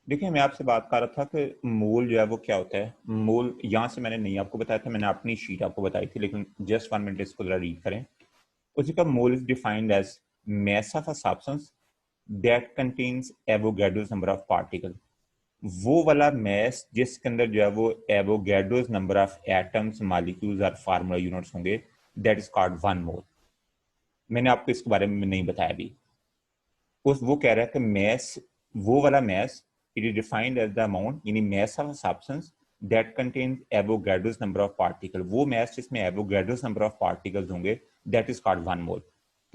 देखिए, मैं आपसे बात कर रहा था कि मोल जो है वो क्या होता है। मोल यहाँ से मैंने नहीं आपको बताया था, मैंने अपनी शीट आपको बताई थी, लेकिन जस्ट 1 मिनट इसको जरा रीड करें। उसी का mole is defined as mass of a substance that contains Avogadro's number of particles। वो वाला मैस जिसके अंदर जो है वो Avogadro's number of atoms, molecules और फार्मूला यूनिट्स होंगे, दैट इज कॉल्ड 1 मोल। मैंने आपको इसके बारे में नहीं बताया अभी। उस वो कह रहा है कि मैस, वो वाला mass, it is defined as the amount, यानी mass of substance that contains Avogadro's number of particle. वो मैस जिसमें एवोगैड्रोस नंबर ऑफ पार्टिकल्स होंगे, दैट इज कॉल्ड 1 मोल।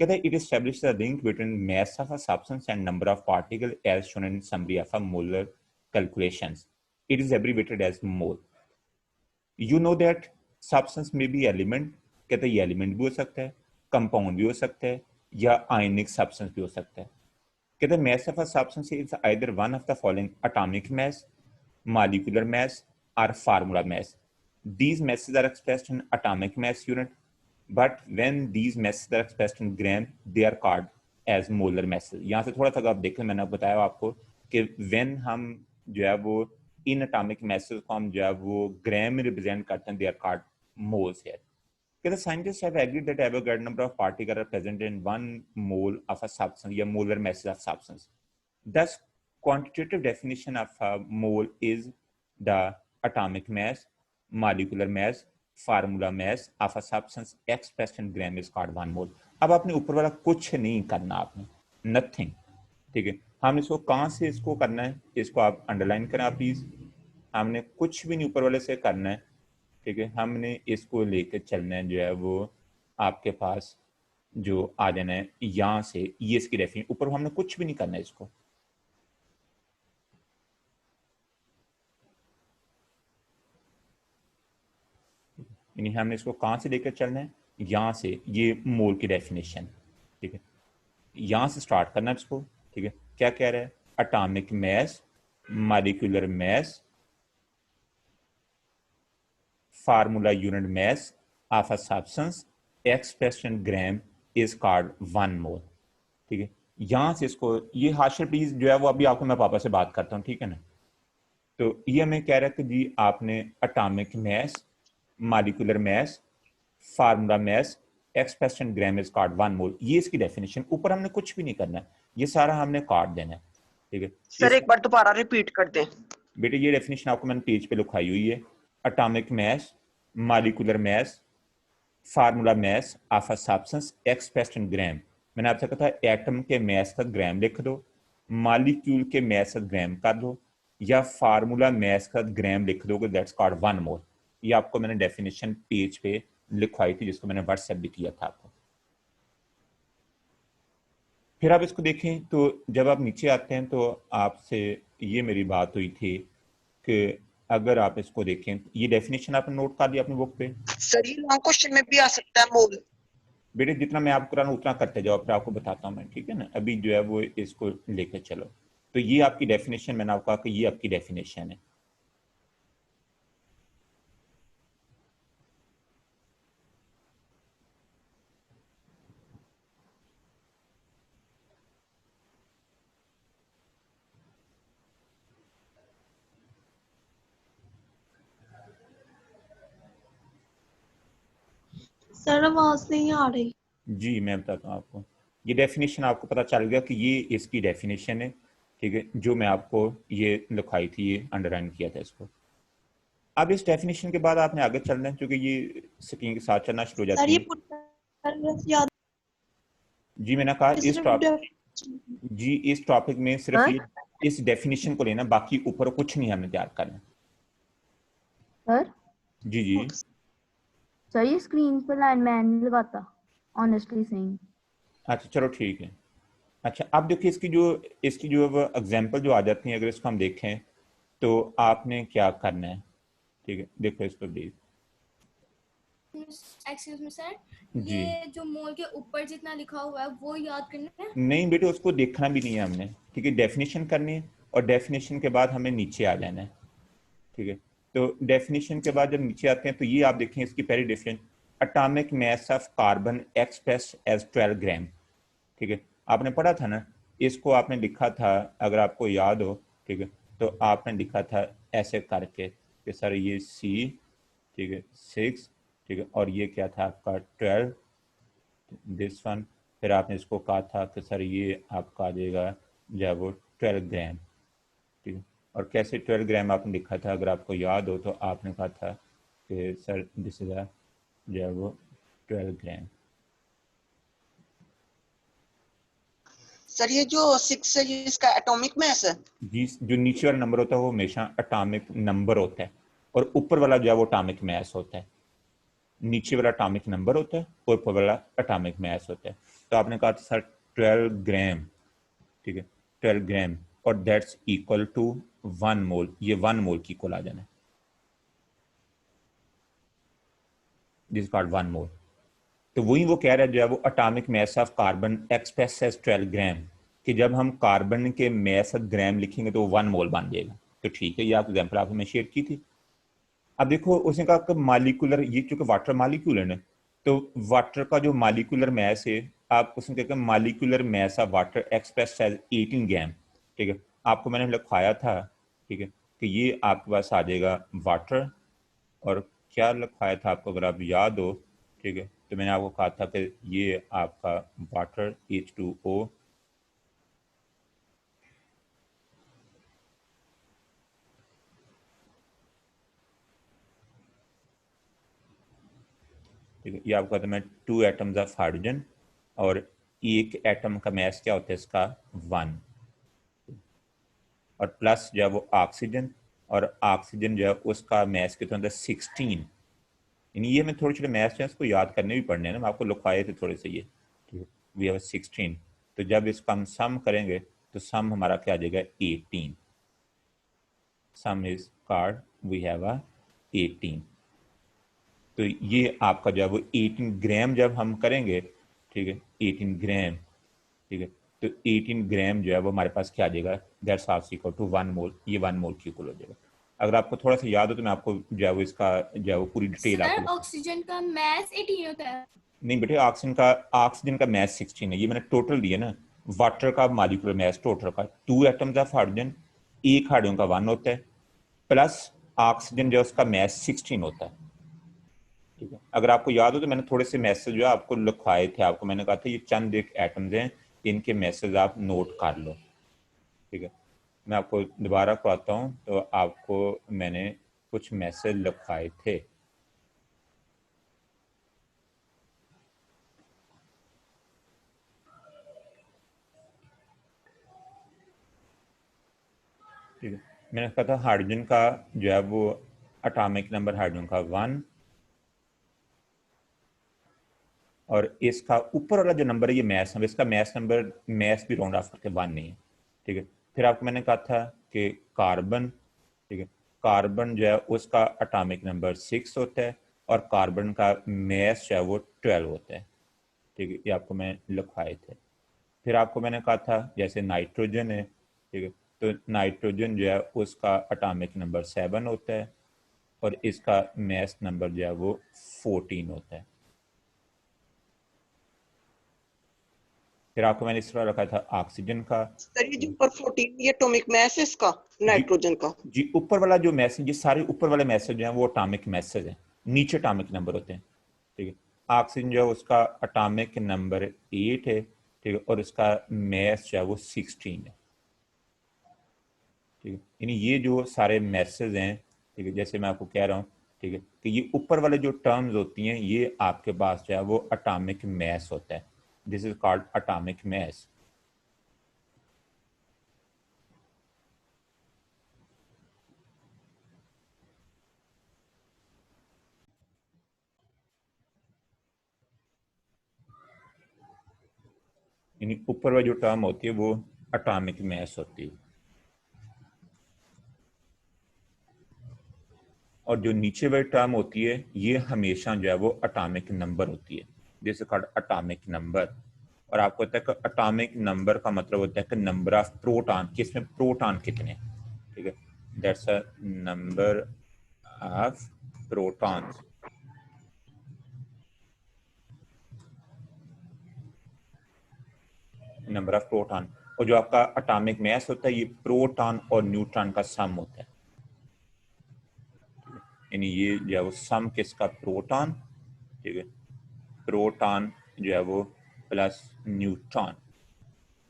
कहते हैं it establish the link between mass of a substance and number of particle as shown in summary of a molar calculations. It is abbreviated as mole. You know that substance में भी element, कहते हैं ये element भी हो सकता है, compound भी हो सकता है, या आयनिक सब्सटेंस भी हो सकता है। कहते हैं mass of a substance is either one of the following: atomic mass, molecular mass, or formula mass. These masses are expressed in atomic mass unit, but when these masses are expressed in gram, they are called as molar masses। यहाँ से थोड़ा सा आप देखें, मैंने बताया आपको कि when हम जो है वो इन एटॉमिक मैसेज को हम जो है वो ग्राम में रिप्रेजेंट करते हैं, दे आर कॉल्ड मोल्स है। The scientists have agreed that Avogadro number of particles are present in 1 mole of a substance, या molar masses of substance. Thus, quantitative definition of a mole is the atomic mass, molecular mass, formula mass of a substance expressed in gram is called 1 mole। अब आपने ऊपर वाला कुछ नहीं करना, आपने nothing. ठीक है, हमने इसको कहाँ से इसको करना है, इसको आप अंडरलाइन करें आप प्लीज। हमने कुछ भी नहीं ऊपर वाले से करना है। ठीक है, हमने इसको लेकर चलना है जो है वो आपके पास जो आ जाना है यहाँ से, ये इसकी डेफिनेशन। ऊपर हमने कुछ भी नहीं करना है इसको। यानी हमने इसको कहाँ से लेकर चलना है, यहाँ से, ये मोल की डेफिनेशन। ठीक है, यहाँ से स्टार्ट करना है इसको। ठीक है, क्या कह रहा है? Atomic mass, molecular mass, formula unit mass of a substance expressed in gram is called 1 mole. ठीक है, यहां से इसको, ये हाशिर प्लीज जो है वो अभी आपको मैं पापा से बात करता हूँ, ठीक है ना। तो ये हमें कह रहा है कि जी आपने atomic mass, molecular mass, formula mass expressed in gram is called 1 mole. ये इसकी डेफिनेशन। ऊपर हमने कुछ भी नहीं करना है, ये सारा हमने काट देना है। ठीक है, सर इस एक बार दोबारा रिपीट कर दें। बेटे ये डेफिनेशन आपको मैंने पेज पे लिखाई हुई है। Atomic mass, molecular mass, formula mass of a substance expressed in gram. मैंने आपसे कहा था एटम के मैस का ग्राम लिख दो, मॉलिक्यूल के मैस का ग्राम कर दो, या फार्मूला मैस का ग्राम लिख दोगे, दैट्स कॉल्ड 1 मोल। ये आपको मैंने डेफिनेशन पेज पे लिखवाई थी, जिसको मैंने व्हाट्सएप भी किया था आपको। फिर आप इसको देखें तो जब आप नीचे आते हैं तो आपसे ये मेरी बात हुई थी कि अगर आप इसको देखें, ये डेफिनेशन आपने नोट कर लिया अपनी बुक पे। सर ये लॉन्ग क्वेश्चन में भी आ सकता है मोल। बेटे जितना मैं आपको कराना उतना करते जाओ, फिर आपको बताता हूँ मैं, ठीक है ना। अभी जो है वो इसको लेकर चलो। तो ये आपकी डेफिनेशन, मैंने आपको कहा कि ये आपकी डेफिनेशन है। सर आवाज नहीं आ रही। जी मैं बताता हूँ आपको। ये डेफिनेशन आपको पता चल गया कि ये इसकी डेफिनेशन है। ठीक है, जो मैं आपको ये लिखाई थी, ये अंडरलाइन किया था इसको। अब इस डेफिनेशन के बाद आपने आगे चलना है, क्योंकि ये स्क्रीन के साथ चलना शुरू हो सर जाती ये है। पूरा याद। जी मैंने कहा जी इस टॉपिक में सिर्फ ये इस डेफिनेशन को लेना, बाकी ऊपर कुछ नहीं हमने तैयार करना। सर जी जी सर ये स्क्रीन पर लाइन मैन नहीं लगाता, ऑनेस्टली सेइंग। अच्छा चलो ठीक है। अच्छा अब देखिए इसकी जो एग्जांपल जो आ जाती हैं, अगर इसको हम देखें तो आपने क्या करना है। ठीक है, देखो इस पर प्लीज। एक्सक्यूज मी सर, जी ये जो मोल के ऊपर जितना लिखा हुआ है वो याद करना है? नहीं बेटे, उसको देखना भी नहीं है हमने। ठीक है, डेफिनेशन करनी है, और डेफिनेशन के बाद हमें नीचे आ जाना है। ठीक है, तो डेफिनेशन के बाद जब नीचे आते हैं तो ये आप देखें इसकी पहली definition, atomic mass of carbon expressed as 12 gram. ठीक है, आपने पढ़ा था ना, इसको आपने लिखा था अगर आपको याद हो। ठीक है, तो आपने लिखा था ऐसे करके कि सर ये C, ठीक है, 6, ठीक है, और ये क्या था आपका 12, दिस वन। फिर आपने इसको कहा था कि सर ये आपका आ जाएगा जो है वो 12 ग्राम, ठीक है। और कैसे 12 ग्राम आपने लिखा था, अगर आपको याद हो तो आपने कहा था कि सर दिस इज जो है वो 12 ग्राम। सर ये जो 6 है ये इसका एटॉमिक मास है। जी, जो नीचे वाला नंबर होता है वो हमेशा अटामिक नंबर होता है और ऊपर वाला जो है वो अटामिक मास होता है। नीचे वाला अटामिक नंबर होता है और ऊपर वाला अटामिक मास होता है। तो आपने कहा था सर 12 ग्राम, ठीक है, 12 ग्राम, और दैट्स इक्वल टू 1 मोल। ये 1 मोल की इक्वल आ जाना है, दिस कॉल्ड 1 मोल। तो वही वो कह रहा है जो है वो atomic mass of carbon express as 12 gram, कि जब हम कार्बन के मास ग्राम लिखेंगे तो 1 मोल बन जाएगा। तो ठीक है, ये आप एग्जांपल आपने शेयर की थी। अब देखो उसने कहा कि मालिकुलर, ये चूंकि वाटर मालिक्यूल है ना, तो वाटर का जो मालिकुलर मास है, आप उसने कहा molecular mass of water express as 18 gram, ठीक है। आपको मैंने लिखवाया था, ठीक है, कि ये आपके पास आ जाएगा वाटर, और क्या लिखवाया था आपको अगर आप याद हो, ठीक है, तो मैंने आपको कहा था कि ये आपका वाटर H2O, ठीक है, ये आपका था मैं 2 एटम्स ऑफ हाइड्रोजन, और एक एटम का मास क्या होता है इसका 1, और प्लस जो है वो ऑक्सीजन, और ऑक्सीजन जो है उसका मास कितना होता है 16। यानी ये मैं थोड़े छोटे मैथ्स हैं, इसको याद करने भी पड़ने हैं ना, मैं आपको लिखवाए थे थोड़े से ये, ठीक है। वी हैव 16, तो जब इसका हम सम करेंगे तो सम हमारा क्या आ जाएगा 18, sum is card we have a 18। तो ये आपका जो है वो 18 ग्राम जब हम करेंगे, ठीक है, 18 ग्राम, ठीक है, तो 18 ग्राम जो है वो हमारे पास क्या आ जाएगा, that's also equal to 1 mole, ये 1 मोल की इक्वल हो जाएगा। अगर आपको थोड़ा सा याद हो तो मैं आपको जो है वो इसका जो है वो पूरी डिटेल सर आपको, ऑक्सीजन का मास 18 होता है। नहीं बेटे, ऑक्सीजन का मास 16 है, ये मैंने टोटल दिया ना। वाटर का मॉलिक्यूलर मास टोटल का 2 एटम्स ऑफ हाइड्रोजन, एक हाइड्रोजन का 1 होता है, प्लस ऑक्सीजन जो उसका मास 16 होता है, ठीक है। अगर आपको याद हो तो मैंने थोड़े से मैसेज जो है आपको लिखवाए थे, आपको मैंने कहा था ये चंद एक एटम्स हैं, इनके मैसेज आप नोट कर लो, ठीक है। मैं आपको दोबारा कहता हूँ, तो आपको मैंने कुछ मैसेज लिखवाए थे, ठीक है। मैंने कहा था हाइड्रोजन का जो है वो एटॉमिक नंबर हाइड्रोजन का 1, और इसका ऊपर वाला जो नंबर है ये मैस नंबर, इसका मैस नंबर, मैस भी राउंड ऑफ करके 1 नहीं है, ठीक है। फिर आपको मैंने कहा था कि कार्बन, ठीक है, कार्बन जो है उसका एटॉमिक नंबर 6 होता है, और कार्बन का मैस जो है वो 12 होता है, ठीक है, ये आपको मैं लिखवाए थे। फिर आपको मैंने कहा था जैसे नाइट्रोजन है, ठीक है, तो नाइट्रोजन जो है उसका एटॉमिक नंबर 7 होता है, और इसका मैस नंबर जो है वो 14 होता है। फिर आपको मैंने इस तरह रखा था ऑक्सीजन का, सर ये जो ऊपर 14 ये एटॉमिक मास है इसका जी, नाइट्रोजन का। जी, ऊपर वाला जो मैसेज, ये सारे ऊपर वाले मैसेज हैं वो अटामिक मैसेज हैं, नीचे अटामिक नंबर होते हैं, ठीक है। ऑक्सीजन जो है उसका अटामिक नंबर 8 है, ठीक है, और इसका मैस जो है वो 16 है, ठीक है। यानी ये जो सारे मैसेज हैं, ठीक है, जैसे मैं आपको कह रहा हूँ, ठीक है, कि ये ऊपर वाले जो टर्म्स होती हैं ये आपके पास जो है वो अटामिक मैस होता है, this is called atomic mass. यानी ऊपर वाली जो टर्म होती है वो अटामिक मैस होती है, और जो नीचे वाली टर्म होती है ये हमेशा जो है वो अटामिक नंबर होती है, जैसे कॉल्ड अटामिक नंबर। और आपको पता है कि अटामिक नंबर का मतलब होता है कि नंबर ऑफ प्रोटॉन, कि इसमें प्रोटॉन कितने, ठीक है, that's a number of protons, number of proton. और जो आपका एटॉमिक मास होता है ये प्रोटॉन और न्यूट्रॉन का सम होता है, यानी ये जो है वो सम किसका, प्रोटॉन, ठीक है, प्रोटॉन जो है वो प्लस न्यूट्रॉन,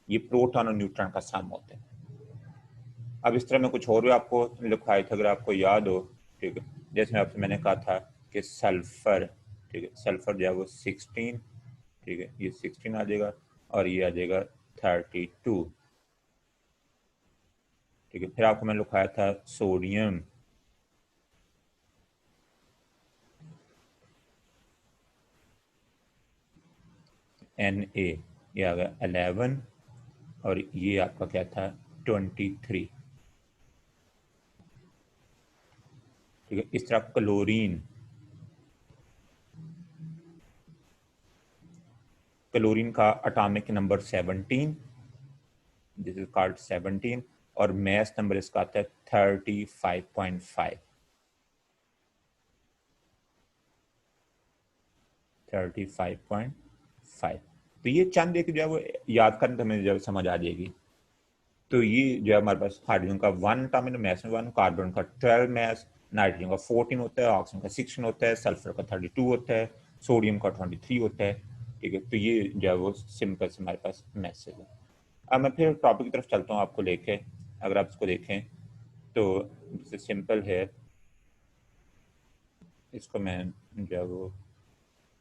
ये प्रोटॉन और न्यूट्रॉन का सम होता है। अब इस तरह में कुछ और भी आपको लिखवाए थे अगर आपको याद हो, ठीक है, जैसे आपसे मैंने कहा था कि सल्फर, ठीक है, सल्फर जो है वो 16, ठीक है, ये 16 आ जाएगा और ये आ जाएगा 32, ठीक है। फिर आपको मैंने लिखवाया था सोडियम, Na, ये आ गया 11 और ये आपका क्या था 23, ठीक है। इस तरह क्लोरीन, क्लोरीन का atomic number 17, this is called 17 और मास नंबर इसका आता है 35.5, 35.5। तो ये चंद एक जो है वो याद करने तो हमें जब समझ आ जाएगी। तो ये जो है हमारे पास हाइड्रोजन का 1 एटॉमिक मास में 1, कार्बन का 12 मास, नाइट्रोजन का 14 होता है, ऑक्सीजन का 16 होता है, सल्फर का 32 होता है, सोडियम का 23 होता है, ठीक है। तो ये जो है वो सिंपल से हमारे पास मैसेज है। अब मैं फिर टॉपिक की तरफ चलता हूँ आपको लेके, अगर आप इसको देखें तो सिंपल है, इसको मैं जो है वो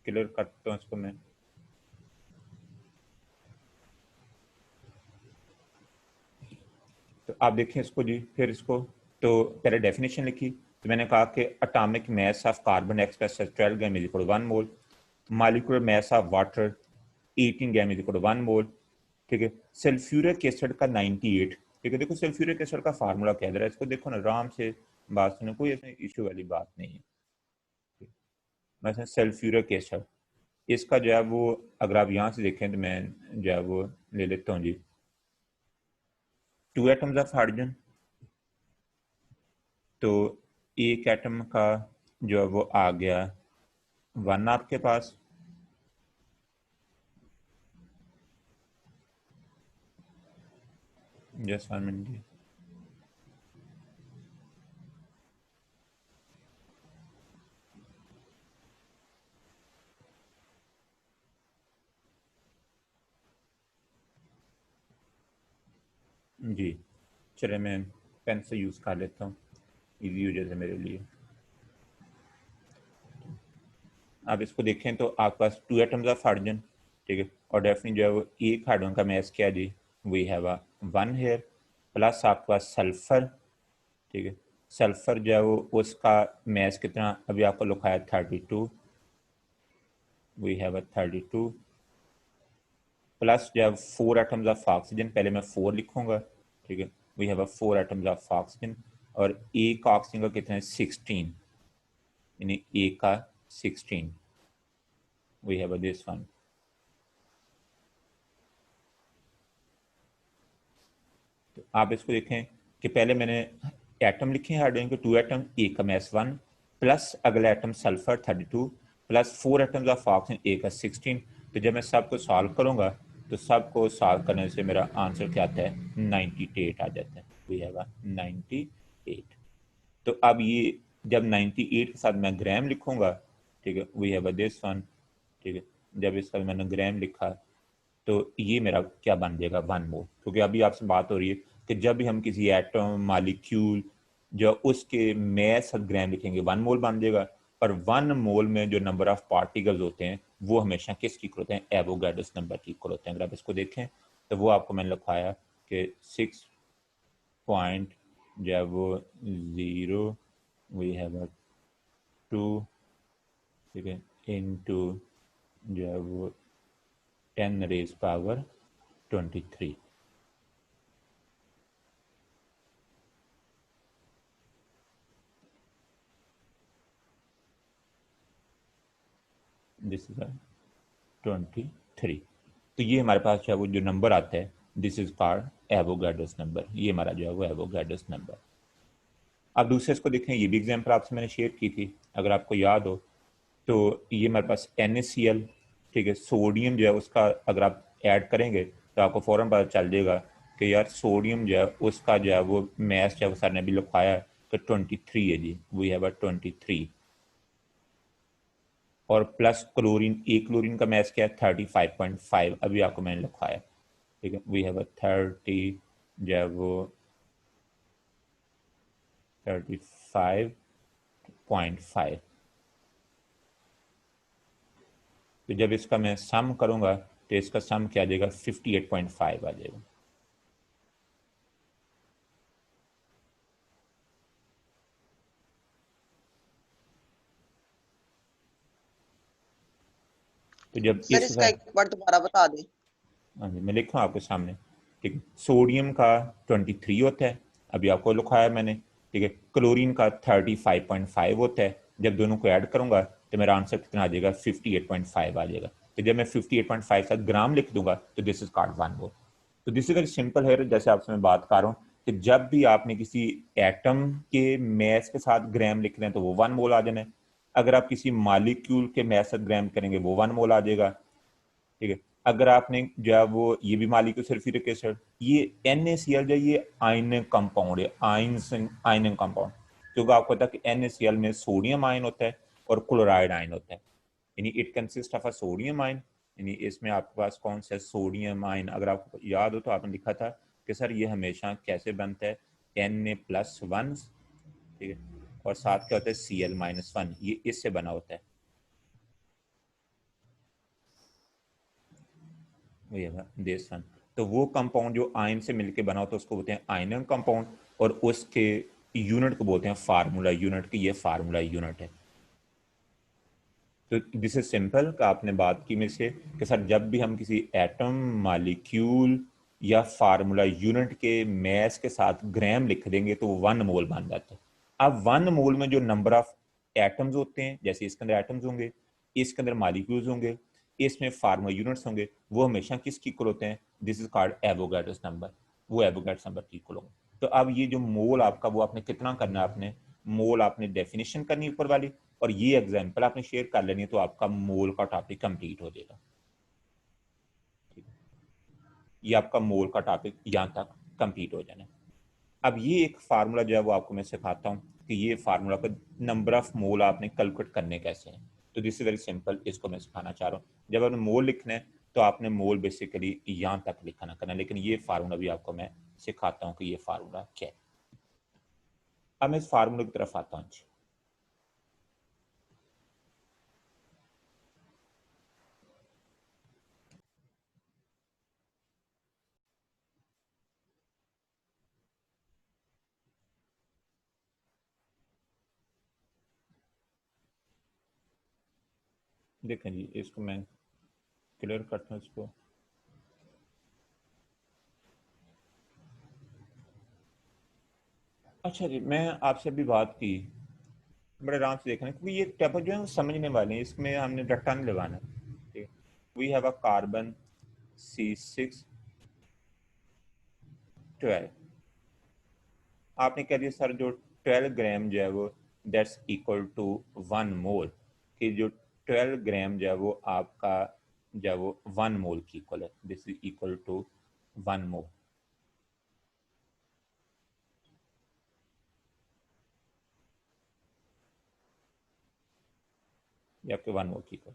क्लियर करता हूँ, इसको मैं तो आप देखें इसको जी। फिर इसको तो पहले डेफिनेशन लिखी, तो मैंने कहा कि atomic mass of carbon express as 12 gram is equal to 1 mole, molecular mass of water 18 gram is equal to 1 mole, ठीक है। सल्फ्यूरिक एसिड का 98, ठीक है। देखो सल्फ्यूरिक एसिड का फार्मूला क्या है, इसको देखो ना, आराम से बात सुनो, कोई ऐसे इशू वाली बात नहीं है। मतलब सल्फ्यूरिक एसिड, इसका जो है वो अगर आप यहाँ से देखें तो मैं जो है वो ले लेता हूँ जी 2 एटम्स ऑफ हाइड्रोजन, तो एक एटम का जो है वो आ गया 1 आपके पास, जस्ट 1 मिनट जी। जी चलिए मैं पेन से यूज़ कर लेता हूँ, इजी हो जाए मेरे लिए। आप इसको देखें तो आपके पास 2 एटम्स ऑफ हाइड्रोजन, ठीक है, और डेफिनेटली जो है वो एक हाइड्रोजन का मास क्या जी, we have a 1 here, plus आपके पास सल्फर, ठीक है, सल्फर जो है वो उसका मास कितना अभी आपको लिखाया 32, वी हैव अ 32, प्लस जो है 4 एटम्स ऑफ ऑक्सीजन, पहले मैं 4 लिखूंगा, ठीक है, we have a 4 atoms of oxygen, और एक ऑक्सीजन का कितना है 16, यानी ए का 16, we have a this one. तो आप इसको देखें कि पहले मैंने एटम लिखे हैं हाइड्रोजन के 2 एटम, ए का मास 1, प्लस अगला atom sulphur 32, plus 4 atoms of oxygen, A का 16। तो जब मैं सबको सॉल्व करूंगा तो सबको सॉल्व करने से मेरा आंसर क्या आता है 98 आ जाता है, वी हैव 98। तो अब ये जब 98 के साथ मैं ग्राम लिखूंगा, ठीक है, वी हैव दिस वन, ठीक है, जब इसका मैंने ग्राम लिखा तो ये मेरा क्या बन जाएगा 1 मोल, क्योंकि अभी आपसे बात हो रही है कि जब भी हम किसी एटम मॉलिक्यूल जो उसके मास ग्राम लिखेंगे 1 मोल बन जाएगा, और 1 मोल में जो नंबर ऑफ पार्टिकल्स होते हैं वो हमेशा किसकी इक्वल होते हैं, एवोगाड्रोस नंबर की इक्वल होते हैं। अगर आप इसको देखें तो वो आपको मैंने लिखवाया कि 6 पॉइंट जो है वो 0, वी हैव 2, ठीक है, इनटू जो है वो 10 रेज पावर 23। This is 23। तो ये हमारे पास जो है वो जो नंबर आता है this is called Avogadro's number, ये हमारा जो है वो एवोगाड्रोस नंबर। अब दूसरे इसको देखें, ये भी एग्जांपल आपसे मैंने शेयर की थी अगर आपको याद हो, तो ये हमारे पास NaCl, ठीक है, सोडियम जो है उसका अगर आप ऐड करेंगे तो आपको फ़ौरन पता चल जाएगा कि यार सोडियम जो है उसका जो है वो मैस जो है सर ने भी लिखवाया है कि 23 है जी, वी हैव अ 23, और प्लस क्लोरीन, एक क्लोरीन का मैस क्या है 35.5, अभी आपको मैंने लिखवाया, ठीक है, वी हैव अ 30 जो है वो 35.5। तो जब इसका मैं सम करूंगा तो इसका सम क्या आ जाएगा 58.5 आ जाएगा। तो जब सर इस इसका एक बार दोबारा बता दें। हाँ जी, मैं लिख रहा हूँ आपके सामने, ठीक है, सोडियम का 23 होता है, अभी आपको लिखाया मैंने, ठीक है, क्लोरीन का 35.5 होता है, जब दोनों को ऐड करूंगा तो मेरा आंसर कितना आ जाएगा 58.5 आ जाएगा। तो जब मैं 58.5 का ग्राम लिख दूंगा तो दिस इज कॉल्ड 1 मोल। तो दिस इज वेरी सिंपल है, जैसे आपसे मैं बात कर रहा हूँ कि जब भी आपने किसी एटम के मैस के साथ ग्राम लिख रहे हैं तो वो 1 मोल आ जाना है, अगर आप किसी मालिक्यूल के मैस से ग्राम करेंगे वो 1 मोल आ जाएगा, ठीक है। अगर आपने जो है वो ये भी मालिक्यूल सल्फ्यूरिक एसिड, ये NaCl जो ये आयन कंपाउंड है, आयन कंपाउंड, क्योंकि आपको पता है कि NaCl में सोडियम आयन होता है और क्लोराइड आयन होता है, यानी it consist of a sodium ion, यानी इसमें आपके पास कौन सा सोडियम आयन, अगर आपको याद हो तो आपने लिखा था कि सर ये हमेशा कैसे बनता है Na+1, ठीक है, और साथ क्या होता है Cl-1, ये इससे बना होता है, देश वन। तो वो कंपाउंड जो आयन से मिलकर बना होता है उसको बोलते हैं आयनन कंपाउंड, और उसके यूनिट को बोलते हैं फार्मूला यूनिट, की ये फार्मूला यूनिट है। तो दिस इज सिंपल का आपने बात की में से कि सर जब भी हम किसी एटम, मालिक्यूल या फार्मूला यूनिट के मैस के साथ ग्राम लिख देंगे तो 1 मोल बन जाता है। अब 1 मोल में जो नंबर ऑफ एटम्स होते हैं, जैसे इसके अंदर एटम्स होंगे, इसके अंदर मालिक्यूल्स होंगे, इसमें फार्मूला यूनिट्स होंगे, वो हमेशा किसके इक्वल होते हैं, this is called Avogadro's number, वो एवोगाड्रोस नंबर के इक्वल होंगे। तो अब ये जो मोल आपका वो आपने कितना करना है, आपने मोल आपने डेफिनेशन करनी ऊपर वाली, और ये एग्जांपल आपने शेयर कर लेनी है, तो आपका मोल का टॉपिक कंप्लीट हो जाएगा। ये आपका मोल का टॉपिक यहाँ तक कंप्लीट हो जाना है। अब ये एक फार्मूला जो है वो आपको मैं सिखाता हूँ कि ये फार्मूला का नंबर ऑफ मोल आपने कैलकुलेट करने कैसे हैं। तो दिस इज वेरी सिंपल, इसको मैं सिखाना चाह रहा हूँ। जब आपने मोल लिखना है तो आपने मोल बेसिकली यहाँ तक लिखना करना, लेकिन ये फार्मूला भी आपको मैं सिखाता हूँ कि ये फार्मूला क्या है। अब मैं इस फार्मूले की तरफ आता हूँ। देखें जी, इसको मैं क्लियर करता हूँ इसको। अच्छा जी, मैं आपसे अभी बात की, बड़े आराम से देखना क्योंकि ये टॉपिक जो है वो समझने वाले हैं, इसमें हमने रट्टा नहीं लगाना, ठीक है। We have a carbon C612, आपने कह दिया सर जो 12 ग्राम जो है वो दैट्स इक्वल टू 1 मोल, कि जो 12 ग्राम जो है वो आपका जो है वो 1 मोल की इक्वल है, this is equal to 1 mole. ये आपके 1 मोल की इक्वल।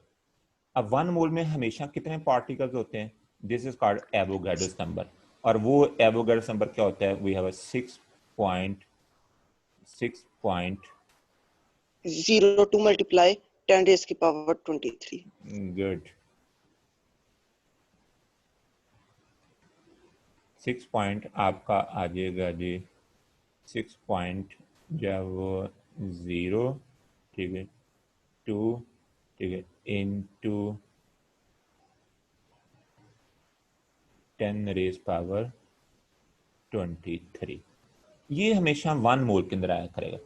अब 1 मोल में हमेशा कितने पार्टिकल्स होते हैं, this is called Avogadro's number, और वो एवोगाड्रोस नंबर क्या होता है, we have a 6.6. 0 to multiply 10 raised की power 23। गुड, 6 पॉइंट आपका आ जाएगा जी 6 पॉइंट जो वो 0, ठीक है, 2, ठीक है, इंटू 10 रेज पावर 23। ये हमेशा 1 मोल के अंदर आया करेगा,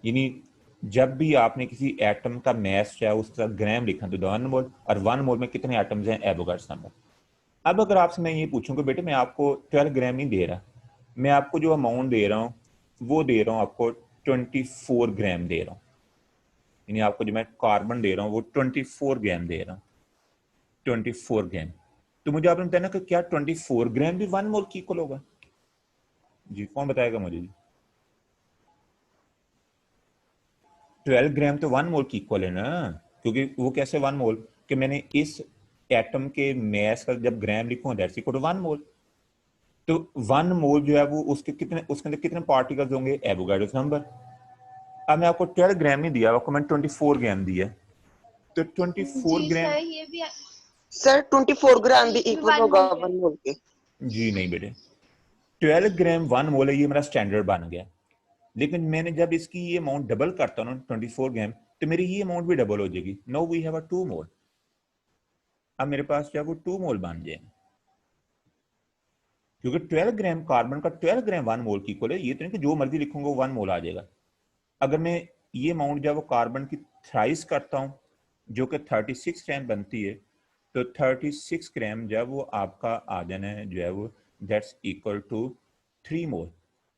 यानी जब भी आपने किसी एटम का मैस चाहे उसके साथ ग्राम लिखा तो 1 मोल, और 1 मोल में कितने एटम्स हैं, एवोगाड्रोस नंबर। अब अगर आपसे मैं ये पूछूं कि बेटे मैं आपको 12 ग्राम नहीं दे रहा, मैं आपको जो अमाउंट दे रहा हूँ वो दे रहा हूँ आपको 24 ग्राम दे रहा हूँ, यानी आपको जो मैं कार्बन दे रहा हूँ वो 24 ग्राम दे रहा हूँ, 24 ग्राम। तो मुझे आपने बताया ना कि क्या 24 ग्राम भी 1 मोल की इक्वल होगा, जी कौन बताएगा मुझे जी? 12 ग्राम तो 1 मोल की इक्वल है ना, क्योंकि वो कैसे 1 मोल कि मैंने इस एटम के मास का जब ग्राम लिखूंगा दैट्स इक्वल टू 1 मोल। तो 1 मोल जो है वो उसके अंदर कितने पार्टिकल्स होंगे, एवोगाड्रोस नंबर। अब मैं आपको 12 ग्राम नहीं दिया, आपको मैंने 24 ग्राम दिया, तो 24 जी ग्राम। सर ये भी सर 24 ग्राम भी इक्वल 1 होगा मोल के। 1 मोल के। जी नहीं बेटे, 12 ग्राम 1 मोल है, ये मेरा स्टैंडर्ड बन गया। लेकिन मैंने जब इसकी ये अमाउंट डबल करता हूँ ना 24 ग्राम, तो मेरी ये अमाउंट भी डबल हो जाएगी। नो वी हैव अ 2 मोल। अब मेरे पास जो है वो 2 मोल बन जाएंगे, क्योंकि 12 ग्राम कार्बन का 12 ग्राम 1 मोल की इक्वल है। ये तो नहीं कि जो मर्जी लिखूंगा वो 1 मोल आ जाएगा। अगर मैं ये अमाउंट जो है वो कार्बन की थ्राइस करता हूँ, जो कि 36 ग्राम बनती है, तो 36 ग्राम जो है वो आपका आ जाना है जो है वो दैट्स इक्वल टू 3 मोल।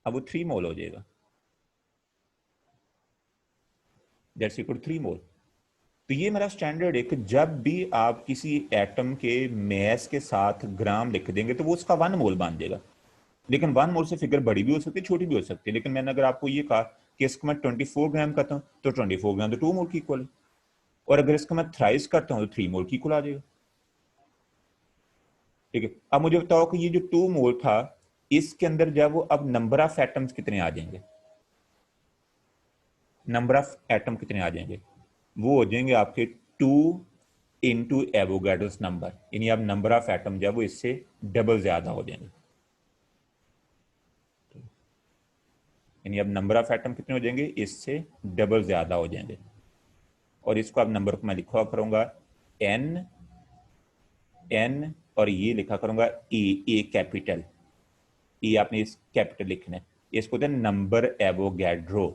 अब वो 3 मोल हो जाएगा, दैट्स इक्वल टू 3 मोल। तो ये मेरा स्टैंडर्ड है कि जब भी आप किसी एटम के मैस के साथ ग्राम लिख देंगे तो वो उसका 1 मोल बन जाएगा। लेकिन 1 मोल से फिगर बड़ी भी हो सकती है, छोटी भी हो सकती है। लेकिन मैंने अगर आपको ये कहा कि इसको मैं 24 ग्राम करता हूँ तो 24 ग्राम तो 2 मोल की इक्वल है, और अगर इसको मैं थ्राइस करता हूँ तो 3 मोल की इक्वल आ जाएगा। ठीक है, अब मुझे बताओ कि ये जो 2 मोल था, इसके अंदर जो है वो अब नंबर ऑफ एटम्स कितने आ जाएंगे, नंबर ऑफ एटम कितने आ जाएंगे? वो हो जाएंगे आपके 2 इंटू एवोगाड्रोस नंबर, यानी अब नंबर ऑफ एटम जो है वो इससे डबल ज्यादा हो जाएंगे। यानी अब नंबर ऑफ एटम कितने हो जाएंगे, इससे डबल ज्यादा हो जाएंगे। और इसको अब नंबर को मैं लिखा करूंगा एन, एन, और ये लिखा करूंगा ए कैपिटल। ये आपने इस कैपिटल लिखना है, इसको होता है नंबर एवोगैड्रो।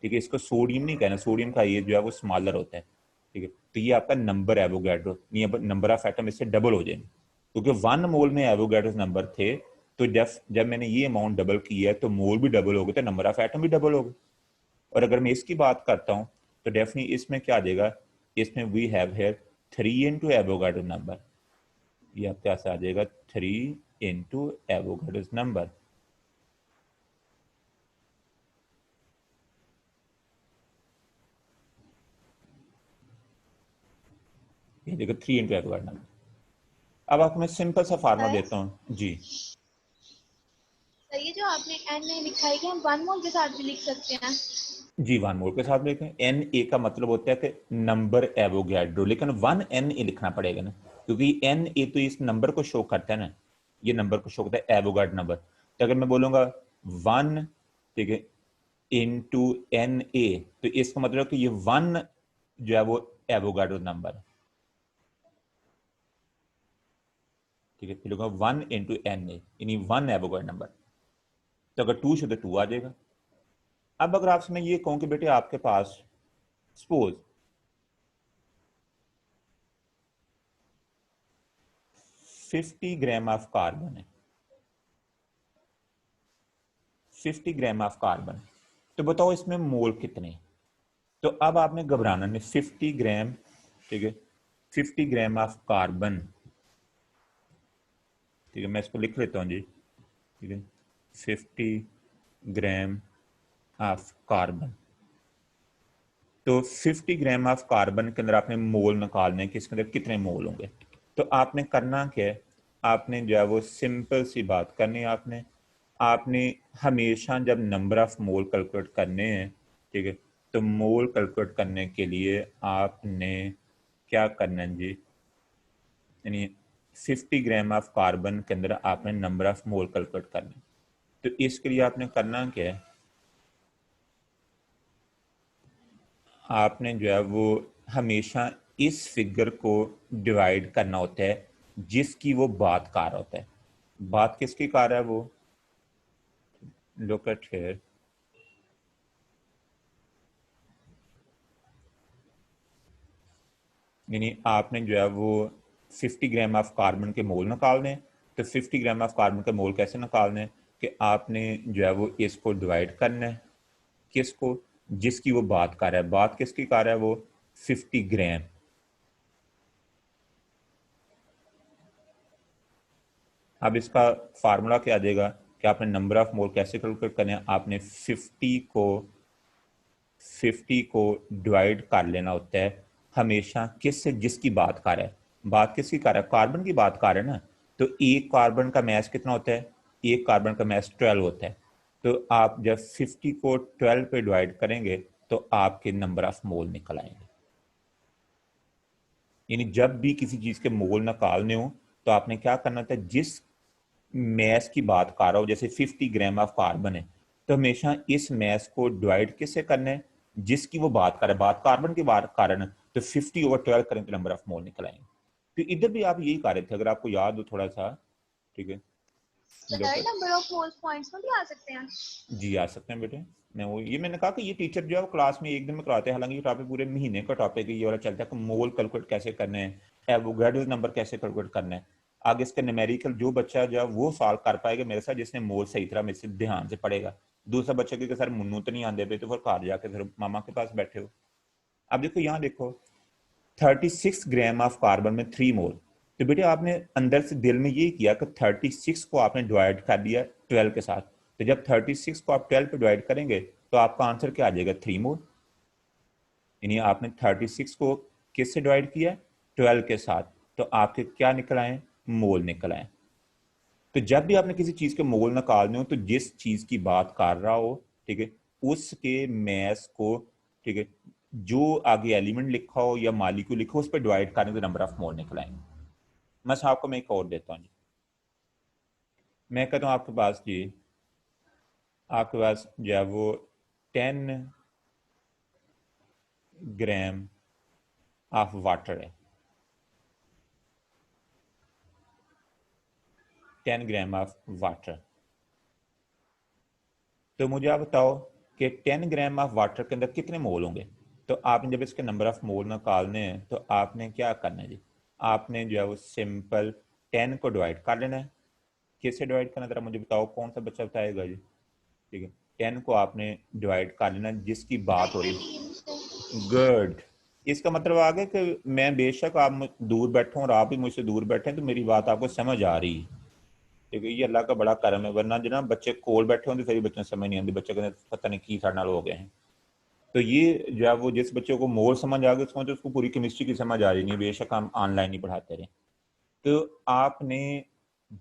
ठीक है, इसको सोडियम नहीं कहना, सोडियम का ये जो है वो स्मॉलर होता है। ठीक है, तो ये आपका नंबर एवोगैड्रो, ये नंबर ऑफ एटम इससे डबल हो जाएंगे, क्योंकि 1 मोल में एवोगैड्रो नंबर थे। तो जब मैंने ये अमाउंट डबल किया है तो मोल भी डबल हो गए, तो नंबर ऑफ एटम भी डबल हो गए। और अगर मैं इसकी बात करता हूं तो डेफिनेटली इसमें क्या आ जाएगा, इसमें we have here 3 into Avogadro number. ये आपके पास आ जाएगा 3 इंटू एवोगैड्रो नंबर। ये देखो 3 इंटू एवोगैड्रो नंबर। अब आपको मैं सिंपल सा फार्मूला सर देता हूँ जी। सर ये जो आपने एन नहीं लिखा है कि हम 1 मोल के साथ भी लिख सकते हैं? जी 1 मोल के साथ लिखें। एन ए का मतलब होता है कि नंबर एवोगैड्रो, लेकिन 1 एन ए लिखना पड़ेगा ना, क्योंकि एन ए तो इस नंबर को शो करता है ना, ये नंबर को शो करता है एवोगैड्रो नंबर। तो अगर मैं बोलूंगा 1, ठीक है, इंटू एन ए, तो इसका मतलब कि ये 1 जो है वो एवोगैड्रो नंबर है। ठीक है, फिर लूंगा 1 इंटू एन ए, यानी 1 एवोगैड्रो नंबर। तो अगर 2 से तो 2 आ जाएगा। अब अगर आपसे मैं ये कहूं कि बेटे आपके पास सपोज 50 ग्राम ऑफ कार्बन है, 50 ग्राम ऑफ कार्बन, तो बताओ इसमें मोल कितने? तो अब आपने घबराना नहीं, 50 ग्राम, ठीक है, 50 ग्राम ऑफ कार्बन, ठीक है, मैं इसको लिख लेता हूं जी। ठीक है, 50 ग्राम ऑफ कार्बन। तो 50 ग्राम ऑफ कार्बन के अंदर आपने मोल निकालने हैं कि इसके अंदर कितने मोल होंगे। तो आपने करना क्या है, आपने जो है वो सिंपल सी बात करनी है। आपने हमेशा जब नंबर ऑफ मोल कैलकुलेट करने हैं, ठीक है, तो मोल कैलकुलेट करने के लिए आपने क्या करना है जी, यानी 50 ग्राम ऑफ कार्बन के अंदर आपने नंबर ऑफ मोल कैलकुलेट करना है। तो इसके लिए आपने करना क्या है, आपने जो है वो हमेशा इस फिगर को डिवाइड करना होता है जिसकी वो बात कर रहा होता है। बात किसकी कर रहा है वो, लुक एट हियर, यानी आपने जो है वो 50 ग्राम ऑफ कार्बन के मोल निकालने हैं। तो 50 ग्राम ऑफ कार्बन के मोल कैसे निकालने हैं कि आपने जो है वो इसको डिवाइड करना है, किसको, जिसकी वो बात कर रहा है। बात किसकी कर रहा है वो, 50 ग्राम। अब इसका फार्मूला क्या आ जाएगा कि आपने नंबर ऑफ मोल कैसे कैलकुलेट करने हैं। आपने 50 को डिवाइड कर लेना होता है हमेशा किससे, जिसकी बात कर रहा है। बात किसकी कर रहा है? कार्बन की बात कर रहा है ना। तो एक कार्बन का मास कितना होता है? एक कार्बन का मास 12 होता है। तो आप जब 50 को 12 पे डिवाइड करेंगे तो आपके नंबर ऑफ मोल निकल आएंगे। यानी जब भी किसी चीज के मोल निकालने हो तो आपने क्या करना था, जिस मैस की बात कर रहा हो, जैसे 50 ग्राम ऑफ कार्बन है, तो हमेशा इस मैस को डिवाइड किससे करना है? जिसकी वो बात कर रहा है। बात कार्बन की बात कर रहे हैं तो 50/12 करें तो नंबर ऑफ मोल निकल आएंगे। तो इधर भी आप यही कर रहे थे, अगर आपको याद हो थोड़ा सा। ठीक है, sir number of moles points में भी आ सकते हैं? जी आ सकते हैं बेटे। मैंने कहा कि ये टीचर जो है वो क्लास में एक दिन में कराते हैं, हालांकि ये टॉपिक पूरे महीने का टॉपिक है। ये वाला चलता है कि मोल कैलकुलेट कैसे करने हैं, एवोगाड्रो नंबर कैसे कैलकुलेट करना है। आगे इसका न्यूमेरिकल जो बच्चा जो है वो सॉल्व कर पाएगा मेरे साथ, जिसने मोल सही तरह मेरे से ध्यान से पढ़ेगा। दूसरा बच्चा के सर मुन्नू तो नहीं आते पे, तो फिर घर जाके फिर मामा के पास बैठे हो। अब देखो यहाँ देखो 36 ग्राम ऑफ कार्बन में 3 मोल। तो बेटे आपने अंदर से दिल में ये किया कि 36 को आपने डिवाइड कर दिया 12 के साथ। तो जब 36 को आप 12 पे डिवाइड करेंगे तो आपका आंसर क्या आ जाएगा? 3 मोल। यानी आपने 36 को किससे डिवाइड किया? 12 के साथ। तो आपके क्या निकल आए? मोल निकल आए। तो जब भी आपने किसी चीज के मोल निकालने हो तो जिस चीज की बात कर रहा हो, ठीक है, उसके मैस को, ठीक है, जो आगे एलिमेंट लिखा हो या मालिक्यूल लिखा हो उस पर डिवाइड करने तो नंबर ऑफ मोल निकल आएंगे। मैं आपको मैं एक और देता हूँ जी। मैं कहता हूँ आपके पास जी, आपके पास जो है वो 10 ग्राम ऑफ वाटर है। 10 ग्राम ऑफ वाटर। तो मुझे आप बताओ कि 10 ग्राम ऑफ वाटर के अंदर कितने मोल होंगे? तो आपने जब इसके नंबर ऑफ मोल निकालने हैं तो आपने क्या करना है जी? आपने जो है वो सिंपल 10 को डिवाइड कर लेना है। किससे डिवाइड करना, जरा मुझे बताओ, कौन सा बच्चा बताएगा जी? ठीक है, 10 को आपने डिवाइड कर लेना जिसकी बात हो रही है। गुड। इसका मतलब आ गया कि मैं बेशक आप दूर बैठूं और आप भी मुझसे दूर बैठे तो मेरी बात आपको समझ आ रही है। ठीक है, ये अल्लाह का बड़ा करम है, वरना जो ना बच्चे कोल बैठे होंगे फिर बच्चों समझ नहीं आती, बच्चे कहते पता नहीं की साढ़े नाल हो गए हैं। तो ये जो है वो जिस बच्चे को मोल समझ आ गया उसको तो उसको पूरी केमिस्ट्री की समझ आ रही नहीं, बेशक हम ऑनलाइन ही पढ़ाते रहे। तो आपने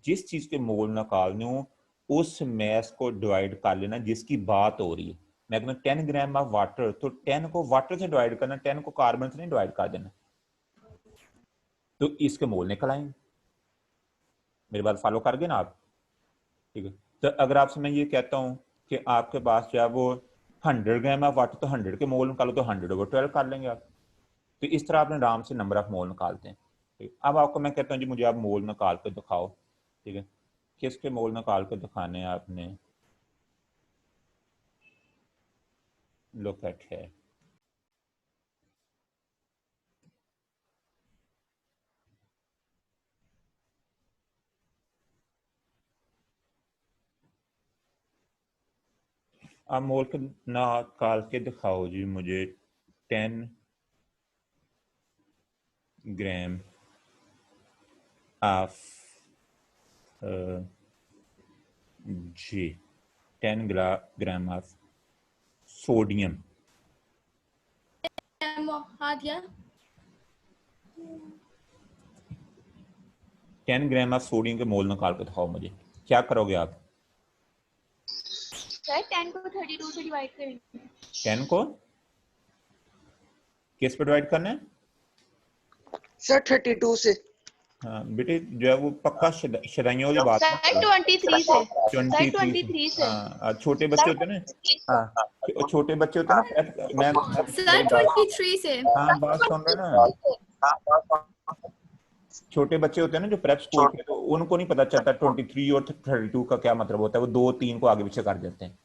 जिस चीज के मोल निकालने हो उस मैस को डिवाइड कर लेना जिसकी बात हो रही है। मैं कहना 10 ग्राम ऑफ वाटर, तो 10 को वाटर से डिवाइड करना, 10 को कार्बन से नहीं डिवाइड कर देना। तो इसके मोल निकल आएंगे। मेरी बात फॉलो कर गए ना आप? ठीक है, तो अगर आपसे मैं ये कहता हूँ कि आपके पास जो है वो 100 ग्राम ऑफ वाटर, तो 100 के मोल निकालो तो 100/12 कर लेंगे आप। तो इस तरह आपने आराम से नंबर ऑफ मोल निकालते हैं। ठीक, अब आपको मैं कहता हूँ जी मुझे आप मोल निकाल के दिखाओ। ठीक है, किसके मोल निकाल के दिखाने हैं आपने? लुक एट है। आप मोल के निकाल के दिखाओ जी मुझे 10 ग्राम ऑफ जी 10 ग्राम ऑफ सोडियम। हाँ दिया। 10 ग्राम ऑफ सोडियम के मोल निकाल के दिखाओ मुझे, क्या करोगे आप? सर 10 को 32 से डिवाइड करेंगे। 10 को किस पे डिवाइड करना है? सर 32 से। हाँ बेटे, जो है वो पक्का शदाइयों वाली बात सर 23 से। सर 23 से। हाँ, छोटे बच्चे होते हैं ना। हाँ, छोटे बच्चे होते हैं ना। मैं सर 23 से। हाँ बात सुन रहे ना। छोटे बच्चे होते हैं ना जो प्रेप स्कूल के, तो उनको नहीं पता चलता 23 और 32 का क्या मतलब होता है, वो 2-3 को आगे पीछे कर देते हैं।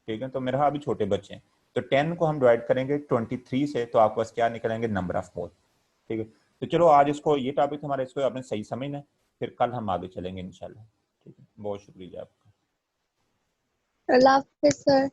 ठीक है, तो मेरे अभी छोटे बच्चे हैं, तो 10 को हम डिवाइड करेंगे 23 से तो आपके पास क्या निकलेंगे? Number of mole. ठीक है, तो चलो आज इसको, ये टॉपिक हमारा, इसको आपने सही समझना है, फिर कल हम आगे चलेंगे इंशाल्लाह। ठीक है, बहुत शुक्रिया आपका। अल्लाह हाफिज़ सर।